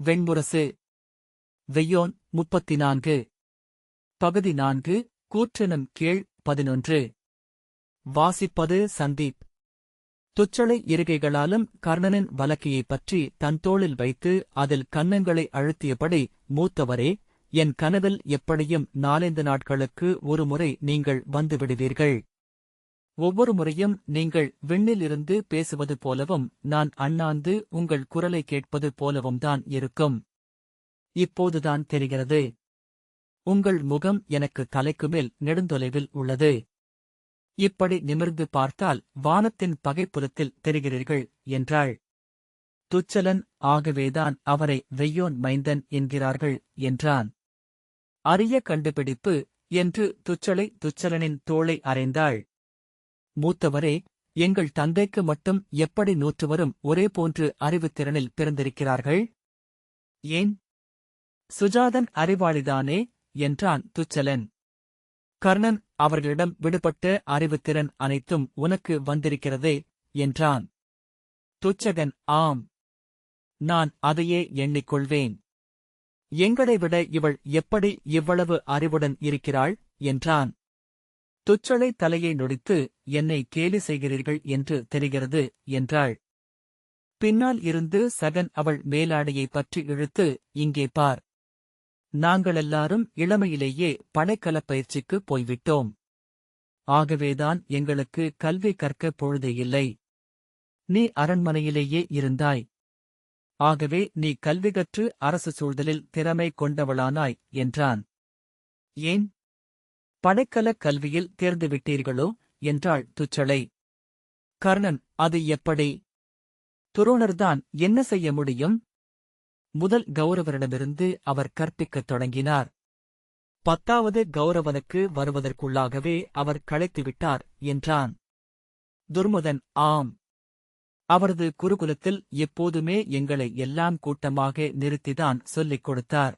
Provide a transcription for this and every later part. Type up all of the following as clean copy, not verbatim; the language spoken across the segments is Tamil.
வெண்முரசு. வெய்யோன் 34. பகுதி 4. கூற்றெனும் கீழ் 11. வாசிப்பது சந்தீப். துச்சளை இருகைகளாலும் கர்ணனின் வலக்கையைப் பற்றி தன் தோளில் வைத்து அதில் கன்னங்களை அழுத்தியபடி, மூத்தவரே, என் கனவில் எப்படியும் 4 நாட்களுக்கு ஒருமுறை நீங்கள் வந்துவிடுவீர்கள். ஒவ்வொரு முறையும் நீங்கள் விண்ணிலிருந்து பேசுவது போலவும் நான் அண்ணாந்து உங்கள் குரலை கேட்பது போலவும்தான் இருக்கும். இப்போதுதான் தெரிகிறது. உங்கள் முகம் எனக்கு தலைக்குமேல் நெடுந்தொலைவில் உள்ளது. இப்படி நிமிர்ந்து பார்த்தால் வானத்தின் பகைப்புலத்தில் தெரிகிறீர்கள் என்றாள். துச்சலன், ஆகவேதான் அவரை வெய்யோன் மைந்தன் என்கிறார்கள் என்றான். அரிய கண்டுபிடிப்பு என்று துச்சளை துச்சலனின் தோளை அறைந்தாள். மூத்தவரே, எங்கள் தந்தைக்கு மட்டும் எப்படி 100 ஒரே போன்று அறிவுத்திறனில் பிறந்திருக்கிறார்கள்? ஏன்? சுஜாதன் அறிவாளிதானே என்றான் துச்சலன். கர்ணன் அவர்களிடம் விடுபட்ட அறிவுத்திறன் அனைத்தும் உனக்கு வந்திருக்கிறதே என்றான். துச்சகன், ஆம், நான் அதையே எண்ணிக்கொள்வேன். எங்களை விட இவள் எப்படி இவ்வளவு அறிவுடன் இருக்கிறாள் என்றான். துச்சளை தலையை நொடித்து, என்னை கேலி செய்கிறீர்கள் என்று தெரிகிறது என்றாள். பின்னால் இருந்து சகன் அவள் மேலாடையைப் பற்றி இழுத்து, இங்கே பார், நாங்களெல்லாரும் இளமையிலேயே படைக்கலப் பயிற்சிக்கு போய்விட்டோம். ஆகவேதான் எங்களுக்கு கல்வி கற்க பொழுதே இல்லை. நீ அரண்மனையிலேயே இருந்தாய். ஆகவே நீ கல்வி கற்று அரசு சூழ்தலில் திறமை கொண்டவளானாய் என்றான். ஏன்? படைக்கலக் கல்வியில் தேர்ந்துவிட்டீர்களோ என்றாள் துச்சளை. கர்ணன், அது எப்படி? துரோணர்தான் என்ன செய்ய முடியும்? முதல் கௌரவரிடமிருந்து அவர் கற்பிக்கத் தொடங்கினார். 10வது கௌரவனுக்கு வருவதற்குள்ளாகவே அவர் களைத்துவிட்டார் என்றான். துர்முதன், ஆம், அவரது குருகுலத்தில் எப்போதுமே எங்களை எல்லாம் கூட்டமாக நிறுத்திதான் சொல்லிக் கொடுத்தார்.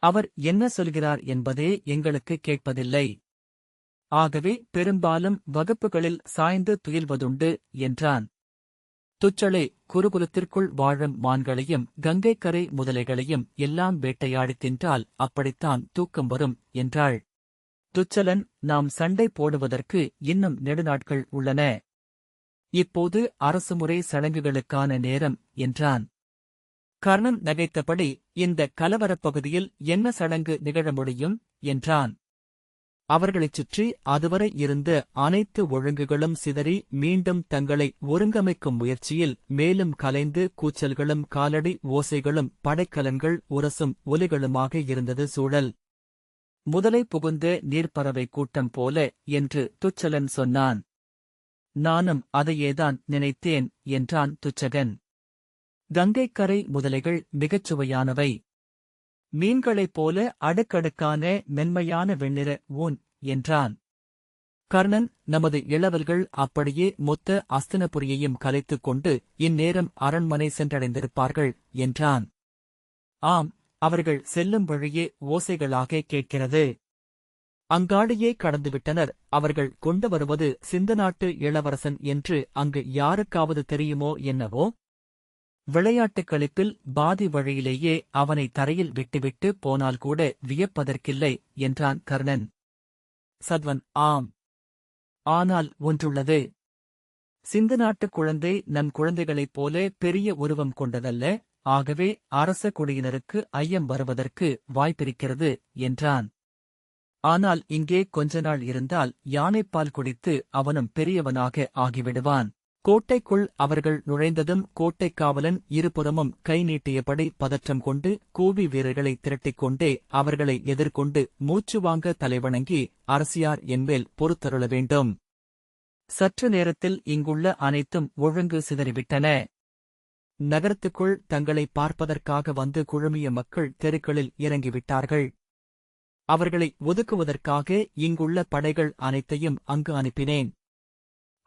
அவர் என்ன சொல்கிறார் என்பதே எங்களுக்கு கேட்பதில்லை. ஆகவே பெரும்பாலும் வகுப்புகளில் சாய்ந்து துயில்வதுண்டு என்றான். துச்சளே, குருகுலத்திற்குள் வாழும் மான்களையும் கங்கைக்கரை முதலைகளையும் எல்லாம் வேட்டையாடித் தின்றால் அப்படித்தான் தூக்கம் வரும் என்றாள். துச்சலன், நாம் சண்டை போடுவதற்கு இன்னும் நெடுநாட்கள் உள்ளன. இப்போது அரசுமுறை சடங்குகளுக்கான நேரம் என்றான். கர்ணன் நகைத்தபடி, இந்த கலவரப் பகுதியில் என்ன சடங்கு நிகழ முடியும் என்றான். அவர்களைச் சுற்றி அதுவரை இருந்த அனைத்து ஒழுங்குகளும் சிதறி மீண்டும் தங்களை ஒருங்கமைக்கும் முயற்சியில் மேலும் கலைந்து கூச்சல்களும் காலடி ஓசைகளும் படைக்கலன்கள் உரசும் ஒலிகளுமாக இருந்தது சூழல். முதலை புகுந்த நீர்ப்பறவை கூட்டம் போல என்று துச்சலன் சொன்னான். நானும் அதையேதான் நினைத்தேன் என்றான் துச்சகன். கங்கைக்கரை முதலைகள் மிகச் சுவையானவை. மீன்களைப் போல அடுக்கடுக்கான மென்மையான வெண்ணிற ஊன் என்றான். கர்ணன், நமது இளவல்கள் அப்படியே மொத்த அஸ்தினபுரியையும் கலைத்துக் கொண்டு இந்நேரம் அரண்மனை சென்றடைந்திருப்பார்கள் என்றான். ஆம், அவர்கள் செல்லும் வழியே ஓசைகளாக கேட்கிறது. அங்காடியே கடந்துவிட்டனர். அவர்கள் கொண்டு வருவது சிந்தநாட்டு இளவரசன் என்று அங்கு யாருக்காவது தெரியுமோ என்னவோ? விளையாட்டுக் களிப்பில் பாதி வழியிலேயே அவனை தரையில் விட்டுவிட்டு போனால் கூட வியப்பதற்கில்லை என்றான் கர்ணன். சத்வன், ஆம், ஆனால் ஒன்றுள்ளது. சிந்து நாட்டுக் குழந்தை நம் குழந்தைகளைப் போல பெரிய உருவம் கொண்டதல்ல. ஆகவே அரச குடியினருக்கு ஐயம் வருவதற்கு வாய்ப்பிருக்கிறது என்றான். ஆனால் இங்கே கொஞ்ச நாள் இருந்தால் யானைப்பால் குடித்து அவனும் பெரியவனாக ஆகிவிடுவான். கோட்டைக்குள் அவர்கள் நுழைந்ததும் கோட்டைக் காவலன் இருபுறமும் கை நீட்டியபடி பதற்றம் கொண்டு கூவி வீரர்களை திரட்டிக் கொண்டே அவர்களை எதிர்கொண்டு மூச்சு வாங்க தலைவணங்கி, அரசியார் என்மேல் பொறுத்தருள வேண்டும். சற்று நேரத்தில் இங்குள்ள அனைத்தும் ஒழுங்கு சிதறிவிட்டன. நகரத்துக்குள் தங்களை பார்ப்பதற்காக வந்து குழுமிய மக்கள் தெருக்களில் இறங்கிவிட்டார்கள். அவர்களை ஒதுக்குவதற்காக இங்குள்ள படைகள் அனைத்தையும் அங்கு அனுப்பினேன்.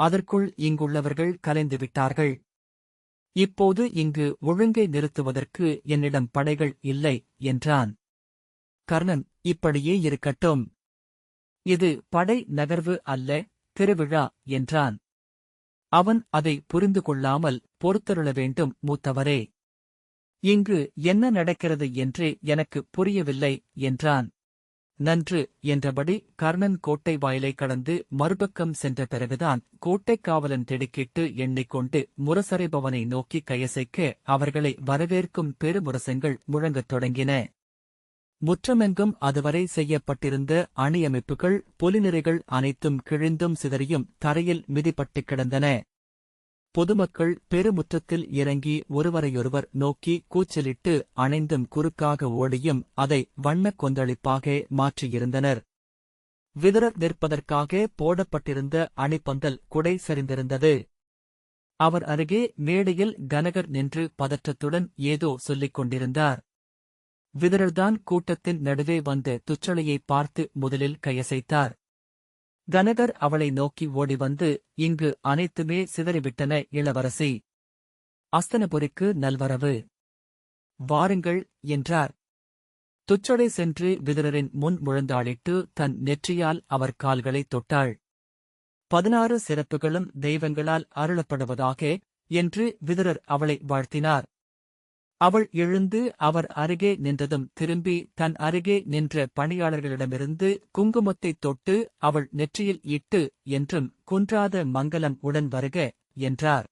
அதற்குள் இங்குள்ளவர்கள் கலைந்துவிட்டார்கள். இப்போது இங்கு ஒழுங்கை நிறுத்துவதற்கு என்னிடம் படைகள் இல்லை என்றான். கர்ணன், இப்படியே இருக்கட்டும். இது படை நகர்வு அல்ல, திருவிழா என்றான். அவன் அதை புரிந்து கொள்ளாமல், பொறுத்தருள வேண்டும் மூத்தவரே. இங்கு என்ன நடக்கிறது என்று எனக்கு புரியவில்லை என்றான். நன்று என்றபடி கர்ணன் கோட்டை வாயிலை கடந்து மறுபக்கம் சென்ற பிறகுதான் கோட்டைக் காவலன் திடுக்கிட்டு எண்ணிக்கொண்டு முரசறைபவனை நோக்கி கையசைக்க அவர்களை வரவேற்கும் பெருமுரசங்கள் முழங்கத் தொடங்கின. முற்றமெங்கும் அதுவரை செய்யப்பட்டிருந்த அணியமைப்புகள் புலிநிறைகள் அனைத்தும் கிழிந்தும் சிதறியும் தரையில் மிதிப்பட்டுக் கிடந்தன. பொதுமக்கள் பெருமுற்றத்தில் இறங்கி ஒருவரையொருவர் நோக்கி கூச்சலிட்டு அணைந்தும் குறுக்காக ஓடியும் அதை வண்ணக் கொந்தளிப்பாக மாற்றியிருந்தனர். விதுரர் நிற்பதற்காக போடப்பட்டிருந்த அணிப்பந்தல் குடை சரிந்திருந்தது. அவர் அருகே மேடையில் கனகர் நின்று பதற்றத்துடன் ஏதோ சொல்லிக் கொண்டிருந்தார். விதுரர்தான் கூட்டத்தின் நடுவே வந்த துச்சளையை பார்த்து முதலில் கையசைத்தார். கனகர் அவளை நோக்கி ஓடி வந்து, இங்கு அனைத்துமே சிதறிவிட்டன இளவரசி. அஸ்தனபுரிக்கு நல்வரவு. வாருங்கள் என்றார். துச்சடை சென்று விதுரரின் முன் முழந்தாளிட்டு தன் நெற்றியால் அவர் கால்களைத் தொட்டாள். 16 சிறப்புகளும் தெய்வங்களால் அருளப்படுவதாக என்று விதுரர் அவளை வாழ்த்தினார். அவள் எழுந்து அவர் அருகே நின்றதும் திரும்பி தன் அருகே நின்ற பணியாளர்களிடமிருந்து குங்குமத்தைத் தொட்டு அவள் நெற்றியில் இட்டு என்றும் குன்றாத மங்கலம் உடன் வருக என்றார்.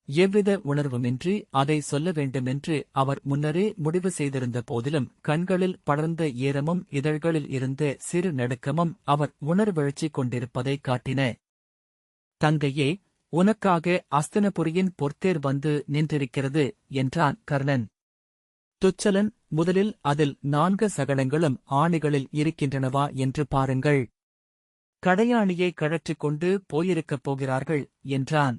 எவ்வித உணர்வுமின்றி அதை சொல்ல வேண்டுமென்று அவர் முன்னரே முடிவு செய்திருந்த போதிலும் கண்களில் படர்ந்த ஈரமும் இதழ்களில் இருந்த சிறு நடுக்கமும் அவர் உணர்வெழுச்சி கொண்டிருப்பதைக் காட்டின. தங்கையே, உனக்காக அஸ்தனபுரியின் பொற்தேர் வந்து நின்றிருக்கிறது என்றான் கர்ணன். துச்சலன், முதலில் அதில் 4 சகடங்களும் ஆணிகளில் இருக்கின்றனவா என்று பாருங்கள். கடையாணியை கழற்றிக் கொண்டு போயிருக்கப் போகிறார்கள் என்றான்.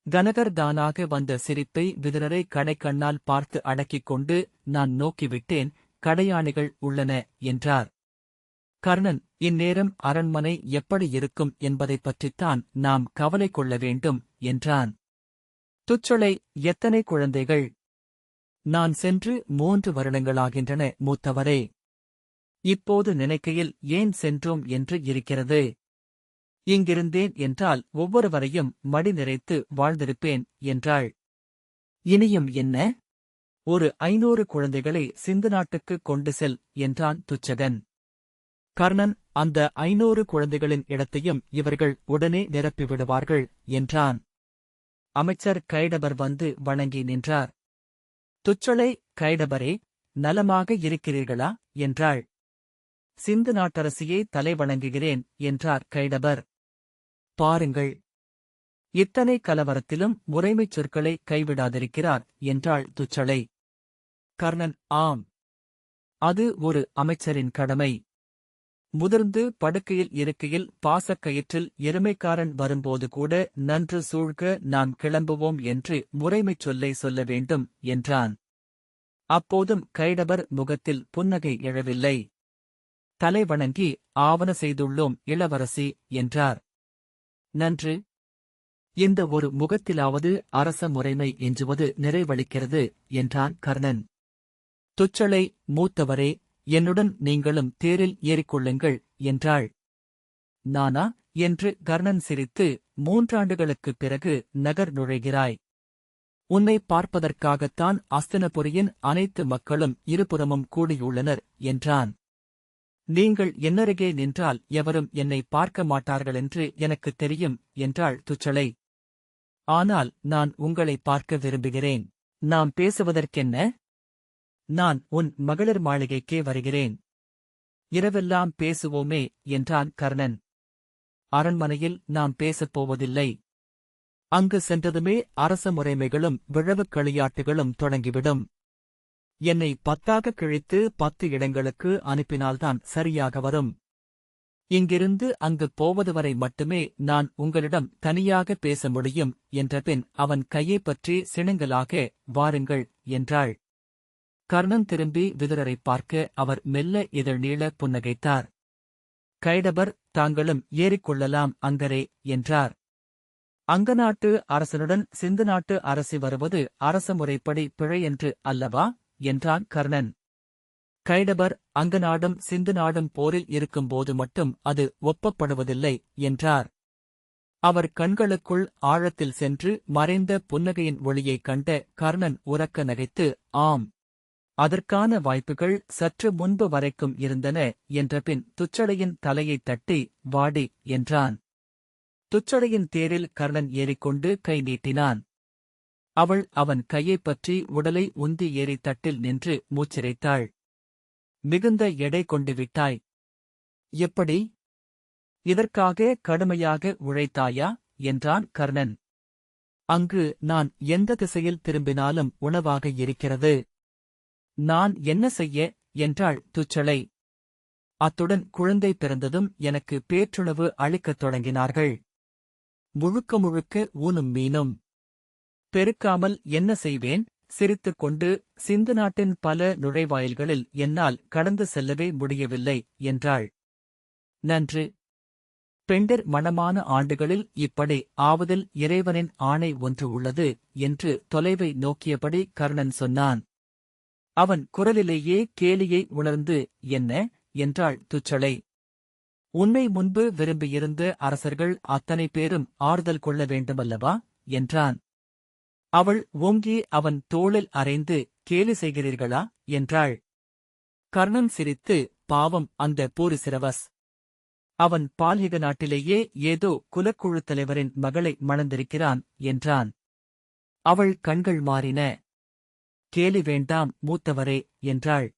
கனகர் தானாக வந்த சிரிப்பை விதுரரை கடைக்கண்ணால் பார்த்து அடக்கிக் கொண்டு, நான் நோக்கிவிட்டேன், கடையாணிகள் உள்ளன என்றார். கர்ணன், இந்நேரம் அரண்மனை எப்படி இருக்கும் என்பதைப் பற்றித்தான் நாம் கவலை கொள்ள வேண்டும் என்றான். துச்சளை, எத்தனை குழந்தைகள்? நான் சென்று 3 வருடங்களாகின்றன மூத்தவரே. இப்போது நினைக்கையில் ஏன் சென்றோம் என்று இருக்கிறது. இங்கிருந்தேன் என்றால் ஒவ்வொருவரையும் மடி நிறைத்து வாழ்ந்திருப்பேன் என்றாள். இனியும் என்ன? ஒரு 500 குழந்தைகளை சிந்து நாட்டுக்குக் கொண்டு செல் என்றான் துச்சகன். கர்ணன், அந்த 500 குழந்தைகளின் இடத்தையும் இவர்கள் உடனே நிரப்பிவிடுவார்கள் என்றான். அமைச்சர் கைடபர் வந்து வணங்கி நின்றார். துச்சளை, கைடபரே, நலமாக இருக்கிறீர்களா என்றாள். சிந்து நாட்டரசியை தலைவணங்குகிறேன் என்றார் கைடபர். பாருங்கள், இத்தனை கலவரத்திலும் முறைமைச் சொற்களை கைவிடாதிருக்கிறார் என்றாள் துச்சளை. கர்ணன், ஆம், அது ஒரு அமைச்சரின் கடமை. முதிர்ந்து படுக்கையில் இருக்கையில் பாசக்கயிற்றில் எருமைக்காரன் வரும்போது கூட நன்று சூழ்க நாம் கிளம்புவோம் என்று முறைமைச் சொல்லை சொல்ல வேண்டும் என்றான். அப்போதும் கைடபர் முகத்தில் புன்னகை எழவில்லை. தலை வணங்கி ஆவன செய்துள்ளோம் இளவரசி என்றார். நன்று. இந்த ஒரு முகத்திலாவது அரச முறைமை எஞ்சுவது நிறைவளிக்கிறது என்றான் கர்ணன். துச்சளை, மூத்தவரே, என்னுடன் நீங்களும் தேரில் ஏறிக்கொள்ளுங்கள் என்றாள். நானா என்று கர்ணன் சிரித்து, 3 ஆண்டுகளுக்குப் பிறகு நகர் நுழைகிறாய். உன்னை பார்ப்பதற்காகத்தான் அஸ்தினபுரியின் அனைத்து மக்களும் இருபுறமும் கூடியுள்ளனர் என்றான். நீங்கள் என்னருகே நின்றால் எவரும் என்னை பார்க்க மாட்டார்களென்று எனக்குத் தெரியும் என்றாள் துச்சளை. ஆனால் நான் உங்களை பார்க்க விரும்புகிறேன். நாம் பேசுவதற்கென்ன? நான் உன் மகளிர் மாளிகைக்கே வருகிறேன். இரவெல்லாம் பேசுவோமே என்றான் கர்ணன். அரண்மனையில் நாம் பேசப் போவதில்லை. அங்கு சென்றதுமே அரச முறைமைகளும் விழவுக் களியாட்டுகளும் தொடங்கிவிடும். என்னை 10ஆக கிழித்து 10 இடங்களுக்கு அனுப்பினால்தான் சரியாக வரும். இங்கிருந்து அங்குப் போவதுவரை மட்டுமே நான் உங்களிடம் தனியாக பேச முடியும் என்றபின் அவன் கையைப் பற்றி சிணுங்கலாக, வாருங்கள் என்றாள். கர்ணன் திரும்பி விதுரரைப் பார்க்க அவர் மெல்ல இதழ் நீள புன்னகைத்தார். கைடபர், தாங்களும் ஏறிக்கொள்ளலாம் அங்கரே என்றார். அங்கநாட்டு அரசனுடன் சிந்து நாட்டு அரசி வருவது அரச முறைப்படி பிழையென்று அல்லவா என்றான் கர்ணன். கைடபர், அங்கநாடும் சிந்து நாடும் போரில் இருக்கும்போது மட்டும் அது ஒப்பப்படுவதில்லை என்றார். அவர் கண்களுக்குள் ஆழத்தில் சென்று மறைந்த புன்னகையின் ஒளியைக் கண்ட கர்ணன் உரக்க நகைத்து, ஆம், அதற்கான வாய்ப்புகள் சற்று முன்பு வரைக்கும் இருந்தன என்றபின் துச்சடையின் தலையைத் தட்டி, வாடி என்றான். துச்சடையின் தேரில் கர்ணன் ஏறிக்கொண்டு கை நீட்டினான். அவள் அவன் கையைப் பற்றி உடலை உந்தி ஏறி தட்டில் நின்று மூச்சிரைத்தாள். மிகுந்த எடை கொண்டு விட்டாய். எப்படி? இதற்காக கடுமையாக உழைத்தாயா என்றான் கர்ணன். அங்கு நான் எந்த திசையில் திரும்பினாலும் உணவாக இருக்கிறது. நான் என்ன செய்ய என்றாள் துச்சளை. அத்துடன் குழந்தை பிறந்ததும் எனக்கு பேற்றுணவு அளிக்கத் தொடங்கினார்கள். முழுக்க முழுக்க ஊனும் மீனும். பெருக்காமல் என்ன செய்வேன்? சிரித்துக் கொண்டு, சிந்து நாட்டின் பல நுழைவாயில்களில் என்னால் கடந்து செல்லவே முடியவில்லை என்றாள். நன்று. பெண்டர் மணமான ஆண்டுகளில் இப்படி ஆவதில் இறைவனின் ஆணை ஒன்று உள்ளது என்று தொலைவை நோக்கியபடி கர்ணன் சொன்னான். அவன் குரலிலேயே கேலியை உணர்ந்து, என்ன என்றாள் துச்சளை. உன்னை முன்பு விரும்பியிருந்த அரசர்கள் அத்தனை பேரும் ஆறுதல் கொள்ள வேண்டுமல்லவா என்றான். அவள் ஓங்கி அவன் தோளில் அறைந்து, கேலி செய்கிறீர்களா என்றாள். கர்ணன் சிரித்து, பாவம் அந்த பூரிசிரவஸ். அவன் பால்ஹிக நாட்டிலேயே ஏதோ குலக்குழு தலைவரின் மகளை மணந்திருக்கிறான் என்றான். அவள் கண்கள் மாறின. கேலி வேண்டாம் மூத்தவரே என்றாள்.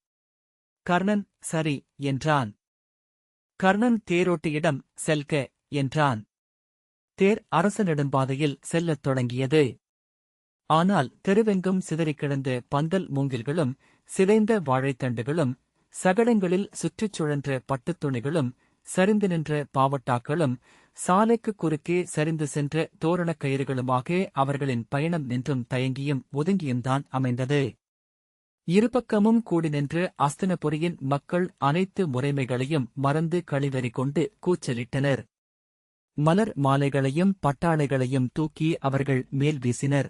கர்ணன் சரி என்றான். கர்ணன் தேரோட்டியிடம் செல்க என்றான். தேர் அரச நெடும்பாதையில் செல்லத் தொடங்கியது. ஆனால் தெருவெங்கும் சிதறிக் கிடந்த பந்தல் மூங்கில்களும் சிதைந்த வாழைத்தண்டுகளும் சகடங்களில் சுற்றிச் சுழன்ற பட்டுத் துணிகளும் சரிந்து நின்ற பாவட்டாக்களும் சாலைக்குக் குறுக்கே சரிந்து சென்ற தோரணக் கயிறுகளுமாக அவர்களின் பயணம் நின்றும் தயங்கியும் ஒதுங்கியும்தான் அமைந்தது. இருபக்கமும் கூடி நின்று அஸ்தினபுரியின் மக்கள் அனைத்து முறைமைகளையும் மறந்து களிவெறி கொண்டு கூச்சலிட்டனர். மலர் மாலைகளையும் பட்டாளைகளையும் தூக்கி அவர்கள் மேல் வீசினர்.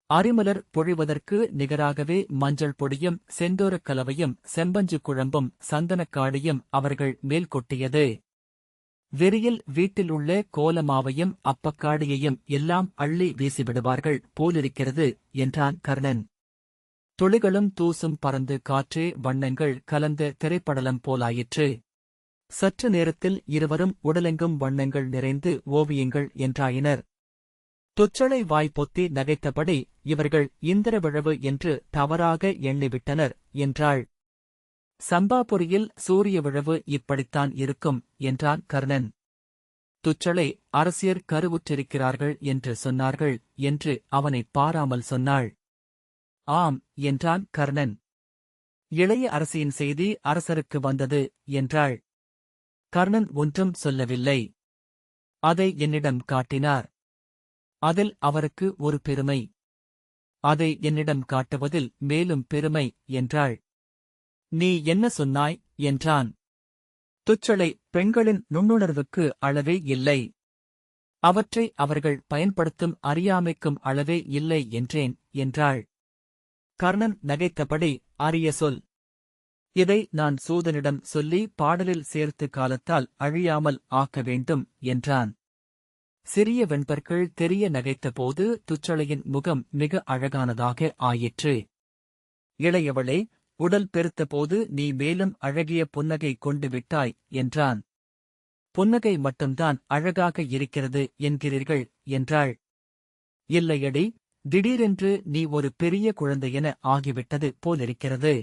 அரிமலர் பொழிவதற்கு நிகராகவே மஞ்சள் பொடியும் செந்தூரக் கலவையும் செம்பஞ்சு குழம்பும் சந்தனக்காடியும் அவர்கள் மேல் கொட்டியது. வெறியில் வீட்டில் உள்ள கோலமாவையும் அப்பக்காடியையும் எல்லாம் அள்ளி வீசிவிடுவார்கள் போலிருக்கிறது என்றான் கர்ணன். துளிகளும் தூசும் பறந்து காற்றே வண்ணங்கள் கலந்த திரைப்படலம் போலாயிற்று. சற்று நேரத்தில் இருவரும் உடலெங்கும் வண்ணங்கள் நிறைந்து ஓவியங்கள் என்றாயினர். துச்சளை வாய் பொத்தி நகைத்தபடி, இவர்கள் இந்திர விழவு என்று தவறாக எண்ணிவிட்டனர் என்றாள். சம்பாபுரியில் சூரிய விழவு இப்படித்தான் இருக்கும் என்றான் கர்ணன். துச்சளை அரசியர் கருவுற்றிருக்கிறார்கள் என்று சொன்னார்கள் என்று அவனை பாராமல் சொன்னாள். ஆம் என்றான் கர்ணன். இளைய அரசியின் செய்தி அரசருக்கு வந்தது என்றாள். கர்ணன் ஒன்றும் சொல்லவில்லை. அதை என்னிடம் காட்டினார். அதில் அவருக்கு ஒரு பெருமை. அதை என்னிடம் காட்டுவதில் மேலும் பெருமை என்றாள். நீ என்ன சொன்னாய் என்றான். துச்சளை, பெண்களின் நுண்ணுணர்வுக்கு அளவே இல்லை. அவற்றை அவர்கள் பயன்படுத்தும் அறியாமைக்கும் அளவே இல்லை என்றேன் என்றாள். கர்ணன் நகைத்தபடி, அரிய சொல். இதை நான் சூதனிடம் சொல்லி பாடலில் சேர்த்து காலத்தால் அழியாமல் ஆக்க வேண்டும் என்றான். சிறிய வெண்பற்கள் தெரிய நகைத்தபோது துச்சளையின் முகம் மிக அழகானதாக ஆயிற்று. இளையவளே, உடல் பெருத்தபோது நீ மேலும் அழகிய புன்னகை கொண்டு விட்டாய் என்றான். புன்னகை மட்டும்தான் அழகாக இருக்கிறது என்கிறீர்கள் என்றாள். இல்லையடி, திடீரென்று நீ ஒரு பெரிய குழந்தையென ஆகிவிட்டது போலிருக்கிறது.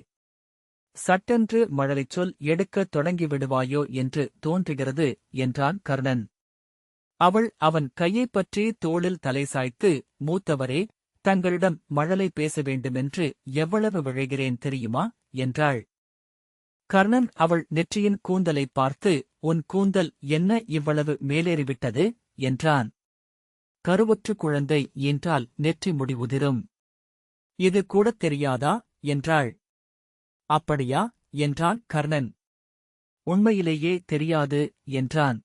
சட்டென்று மழலைச் சொல் எடுக்கத் தொடங்கிவிடுவாயோ என்று தோன்றுகிறது என்றான் கர்ணன். அவள் அவன் கையைப் பற்றி தோளில் தலை சாய்த்து, மூத்தவரே, தங்களிடம் மழலை பேச வேண்டுமென்று எவ்வளவு விழைகிறேன் தெரியுமா என்றாள். கர்ணன் அவள் நெற்றியின் கூந்தலைப் பார்த்து, உன் கூந்தல் என்ன இவ்வளவு மேலேறிவிட்டது என்றான். கருவுற்று குழந்தை ஈன்றால் நெற்றி முடி உதிரும். இது கூடத் தெரியாதா என்றாள். அப்படியா என்றான் கர்ணன். உண்மையிலேயே தெரியாது என்றான்.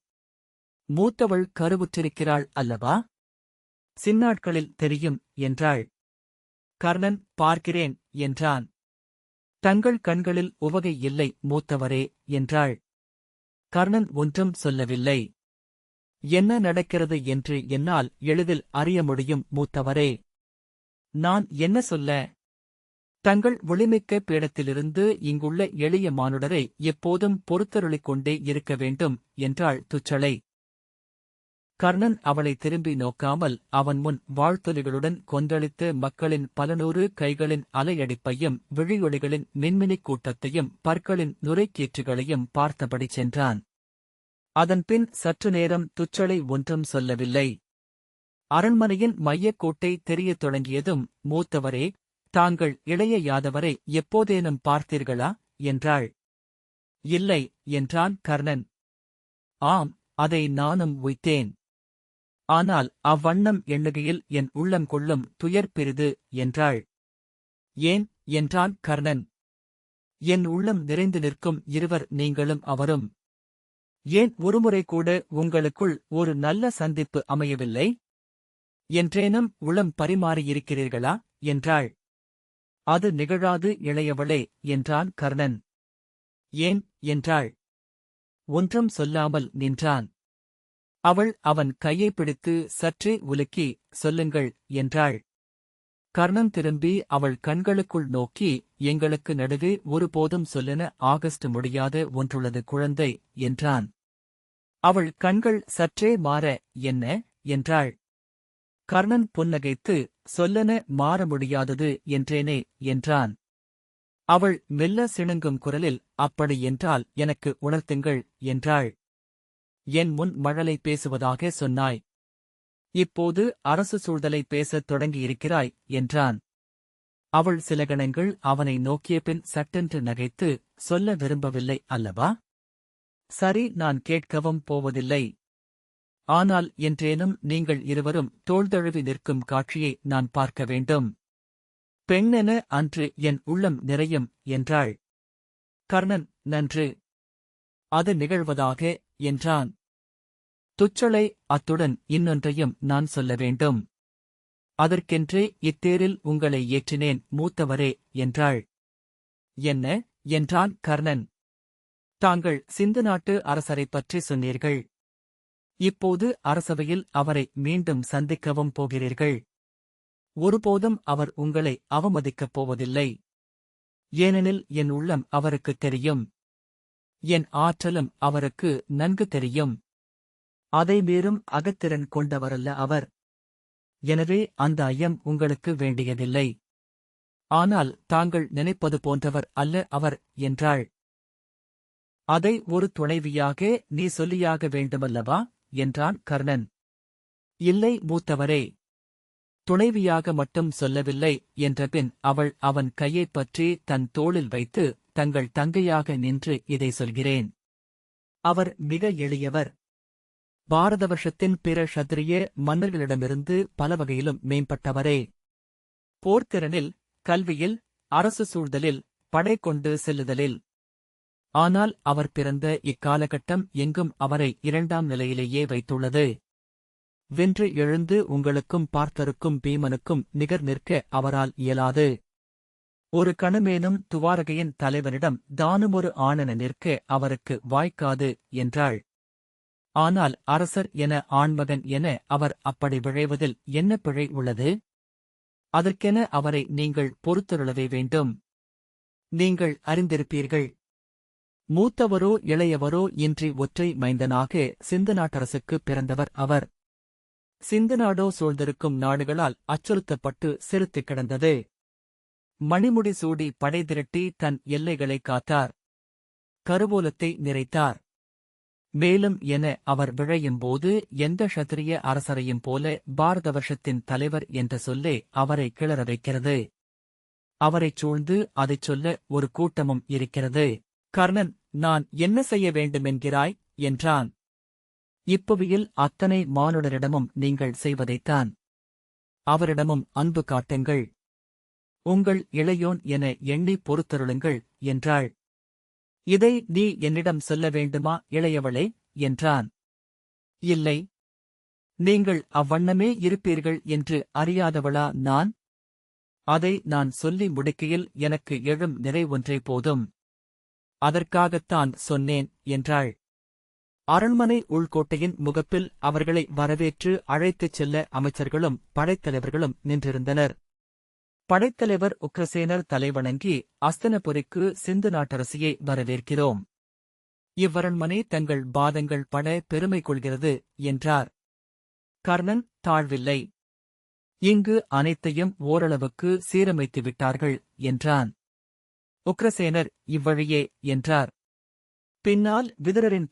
மூத்தவள் கருவுற்றிருக்கிறாள் அல்லவா? சின்னாட்களில் தெரியும் என்றாள். கர்ணன் பார்க்கிறேன் என்றான். தங்கள் கண்களில் உவகை இல்லை மூத்தவரே என்றாள். கர்ணன் ஒன்றும் சொல்லவில்லை. என்ன நடக்கிறது என்று என்னால் எளிதில் அறிய முடியும் மூத்தவரே. நான் என்ன சொல்ல? தங்கள் ஒளிமிக்க பீடத்திலிருந்து இங்குள்ள எளிய மானுடரை எப்போதும் பொறுத்தருளிக் கொண்டே இருக்க வேண்டும் என்றாள் துச்சளை. கர்ணன் அவளை திரும்பி நோக்காமல் அவன் முன் வாழ்த்தொலிகளுடன் கொந்தளித்து மக்களின் பலநூறு கைகளின் அலையடிப்பையும் விழியொளிகளின் மின்மினிக் கூட்டத்தையும் பற்களின் நுரைக்கீற்றுகளையும் பார்த்தபடி சென்றான். அதன்பின் சற்று நேரம் துச்சளை ஒன்றும் சொல்லவில்லை. அரண்மனையின் மையக்கோட்டை தெரியத் தொடங்கியதும், மூத்தவரே, தாங்கள் இளைய யாதவரை எப்போதேனும் பார்த்தீர்களா என்றாள். இல்லை என்றான் கர்ணன். ஆம், அதை நானும் உய்த்தேன். ஆனால் அவ்வண்ணம் எண்ணுகையில் என் உள்ளம் கொள்ளும் துயர் பெரிது என்றாள். ஏன் என்றான் கர்ணன். என் உள்ளம் நிறைந்து நிற்கும் இருவர் நீங்களும் அவரும். ஏன் ஒருமுறை கூட உங்களுக்குள் ஒரு நல்ல சந்திப்பு அமையவில்லை? என்றேனும் உளம் பரிமாறியிருக்கிறீர்களா என்றாள். அது நிகழாது இளையவளே என்றான் கர்ணன். ஏன் என்றாள். ஒன்றும் சொல்லாமல் நின்றான். அவள் அவன் கையை பிடித்து சற்றே உலுக்கி, சொல்லுங்கள் என்றாள். கர்ணன் திரும்பி அவள் கண்களுக்குள் நோக்கி, எங்களுக்கு நடுவே ஒருபோதும் சொல்லென ஆகஸ்ட் முடியாத ஒன்றுள்ளது குழந்தை என்றான். அவள் கண்கள் சற்றே மாற, என்ன என்றாள். கர்ணன் புன்னகைத்து, சொல்லென மாற முடியாதது என்றேனே என்றான். அவள் மெல்ல சிணுங்கும் குரலில், அப்படி என்றால் எனக்கு உணர்த்துங்கள் என்றாள். என் முன் மழலை பேசுவதாக சொன்னாய். இப்போது அரசு சூழ்தலை பேசத் தொடங்கியிருக்கிறாய் என்றான். அவள் சில கணங்கள் அவனை நோக்கிய பின் சட்டென்று நகைத்து, சொல்ல விரும்பவில்லை அல்லவா? சரி, நான் கேட்கவும் போவதில்லை. ஆனால் என்றேனும் நீங்கள் இருவரும் தோள்தழுவி நிற்கும் காட்சியை நான் பார்க்க வேண்டும். பெண்ணென அன்று என் உள்ளம் நிறையும் என்றாள். கர்ணன், நன்று. அது நிகழ்வதாக என்றான். துச்சளை, அத்துடன் இன்னொன்றையும் நான் சொல்ல வேண்டும். அதற்கென்றே இத்தேரில் உங்களை ஏற்றினேன் மூத்தவரே என்றாள். என்ன என்றான் கர்ணன். தாங்கள் சிந்து நாட்டு அரசரைப் பற்றி சொன்னீர்கள். இப்போது அரசவையில் அவரை மீண்டும் சந்திக்கவும் போகிறீர்கள். ஒருபோதும் அவர் உங்களை அவமதிக்கப் போவதில்லை. ஏனெனில் என் உள்ளம் அவருக்குத் தெரியும். என் ஆற்றலும் அவருக்கு நன்கு தெரியும். அதை மீறும் அகத்திறன் கொண்டவரல்ல அவர். எனவே அந்த ஐயம் உங்களுக்கு வேண்டியதில்லை. ஆனால் தாங்கள் நினைப்பது போன்றவர் அல்ல அவர் என்றாள். அதை ஒரு துணைவியாக நீ சொல்லியாக வேண்டுமல்லவா என்றான் கர்ணன். இல்லை மூத்தவரே. துணைவியாக மட்டும் சொல்லவில்லை என்றபின் அவள் அவன் கையைப் பற்றி தன் தோளில் வைத்து, தங்கள் தங்கையாக நின்று இதை சொல்கிறேன். அவர் மிக எளியவர். பாரத வருஷத்தின் பிற க்ஷத்திரிய மன்னர்களிடமிருந்து பல வகையிலும் மேம்பட்டவரே. போர்த்திறனில், கல்வியில், அரசு சூழ்தலில், படை கொண்டு செல்லுதலில். ஆனால் அவர் பிறந்த இக்காலகட்டம் எங்கும் அவரை இரண்டாம் நிலையிலேயே வைத்துள்ளது. வென்று எழுந்து உங்களுக்கும் பார்த்தருக்கும் பீமனுக்கும் நிகர் நிற்க அவரால் இயலாது. ஒரு கணமேனும் துவாரகையின் தலைவனிடம் தானுமொரு ஆணென நிற்க அவருக்கு வாய்க்காது என்றாள். ஆனால் அரசர் என ஆண்மகன் என அவர் அப்படி விழைவதில் என்ன பிழை உள்ளது? அதற்கென அவரை நீங்கள் பொறுத்தருளவே வேண்டும். நீங்கள் அறிந்திருப்பீர்கள். மூத்தவரோ இளையவரோ இன்றி ஒற்றை மைந்தனாக சிந்து நாட்டரசுக்குப் பிறந்தவர் அவர். சிந்து நாடோ சூழ்ந்திருக்கும் நாடுகளால் அச்சுறுத்தப்பட்டு சிறுத்துக் கிடந்தது. மணிமுடி சூடி படை திரட்டி தன் எல்லைகளைக் காத்தார். கருவூலத்தை நிறைத்தார். மேலும் என அவர் விழையும்போது எந்த க்ஷத்திரிய அரசரையும் போல பாரத வருஷத்தின் தலைவர் என்ற சொல்லே அவரை கிளற வைக்கிறது. அவரைச் சூழ்ந்து அதைச் சொல்ல ஒரு கூட்டமும் இருக்கிறது. கர்ணன், நான் என்ன செய்ய வேண்டுமென்கிறாய் என்றான். இப்புவியில் அத்தனை மானுடரிடமும் நீங்கள் செய்வதைத்தான். அவரிடமும் அன்பு காட்டுங்கள். உங்கள் இளையோன் என எண்ணி பொறுத்தருளுங்கள் என்றாள். இதை நீ என்னிடம் சொல்ல வேண்டுமா இளையவளே என்றான். இல்லை. நீங்கள் அவ்வண்ணமே இருப்பீர்கள் என்று அறியாதவளா நான்? அதை நான் சொல்லி முடிக்கையில் எனக்கு எழும் நிறை ஒன்றே போதும். அதற்காகத்தான் சொன்னேன் என்றாள். அரண்மனை உள்கோட்டையின் முகப்பில் அவர்களை வரவேற்று அழைத்துச் செல்ல அமைச்சர்களும் படைத்தலைவர்களும் நின்றிருந்தனர். படைத்தலைவர் உக்ரசேனர் தலைவணங்கி, அஸ்தனபுரிக்கு சிந்து நாட்டரசியை வரவேற்கிறோம். இவ்வரண்மனை தங்கள் பாதங்கள் பட பெருமை கொள்கிறது என்றார். கர்ணன், தாழ்வில்லை. இங்கு அனைத்தையும் ஓரளவுக்கு சீரமைத்து விட்டார்கள் என்றான். உக்ரசேனர், இவ்வழியே என்றார். பின்னால் விதுரரின்